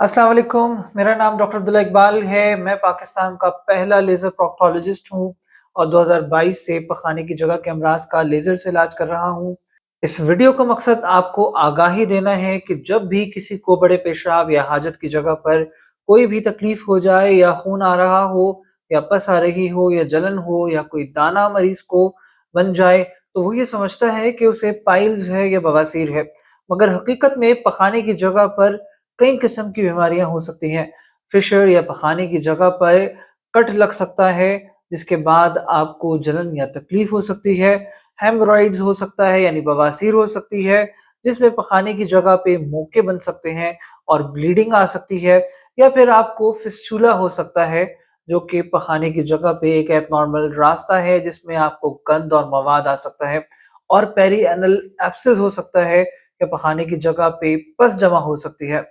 अस्सलाम वालेकुम। मेरा नाम डॉक्टर अब्दुल्ला इकबाल है। मैं पाकिस्तान का पहला लेज़र प्रोक्टोलॉजिस्ट हूँ और 2022 से पखाने की जगह के अमराज का लेज़र से इलाज कर रहा हूँ। इस वीडियो का मकसद आपको आगाही देना है कि जब भी किसी को बड़े पेशाब या हाजत की जगह पर कोई भी तकलीफ हो जाए या खून आ रहा हो या पस आ रही हो या जलन हो या कोई दाना मरीज को बन जाए, तो वो ये समझता है कि उसे पाइल्स है या बवासीर है। मगर हकीकत में पखाने की जगह पर कई किस्म की बीमारियां हो सकती हैं। फिशर या पखाने की जगह पर कट लग सकता है, जिसके बाद आपको जलन या तकलीफ हो सकती है। हेमोरॉइड्स हो सकता है यानी बवासीर हो सकती है, जिसमें पखाने की जगह पे मोके बन सकते हैं और ब्लीडिंग आ सकती है। या फिर आपको फिस्चुला हो सकता है, जो कि पखाने की जगह पे एक एबनॉर्मल रास्ता है जिसमें आपको गंद और मवाद आ सकता है। और पेरीएनल एब्सेस हो सकता है या पखाने की जगह पे पस जमा हो सकती है।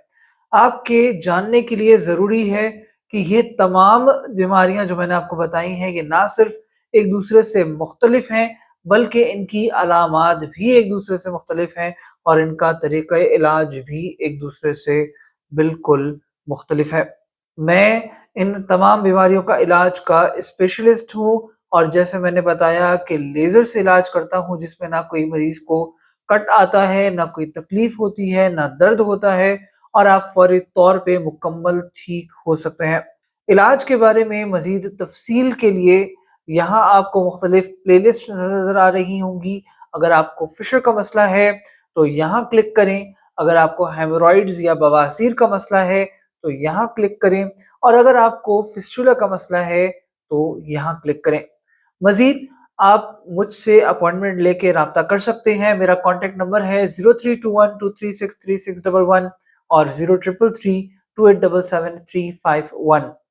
आपके जानने के लिए ज़रूरी है कि ये तमाम बीमारियाँ जो मैंने आपको बताई हैं, ये ना सिर्फ़ एक-दूसरे से मुख्तलिफ़ हैं, बल्कि इनकी अलामात भी एक-दूसरे से मुख्तलिफ़ हैं और इनका तरीक़ा इलाज भी एक-दूसरे से बिल्कुल मुख्तलिफ़ है। मैं इन तमाम बीमारियों का इलाज का स्पेशलिस्ट हूँ और जैसे मैंने बताया कि लेज़र से इलाज करता हूँ, जिसमें ना कोई मरीज़ को कट आता है, ना कोई तकलीफ़ होती है, ना दर्द होता है और आप फौरी तौर पे मुकम्मल ठीक हो सकते हैं। इलाज के बारे में मज़ीद तफ़सील के लिए यहाँ आपको मुख्तलिफ़ प्लेलिस्ट नज़र आ रही होंगी। अगर आपको फिशर का मसला है, तो यहाँ क्लिक करें। अगर आपको हेमोरॉइड्स या बवासीर का मसला है, तो यहाँ क्लिक करें और अगर आपको फिस्टुला का मसला है, तो यहाँ क्लिक करें। मज़ीद आप मुझसे अपॉइंटमेंट लेके राब्ता कर सकते हैं। मेरा कॉन्टैक्ट नंबर है 0321236361 और 033328777351।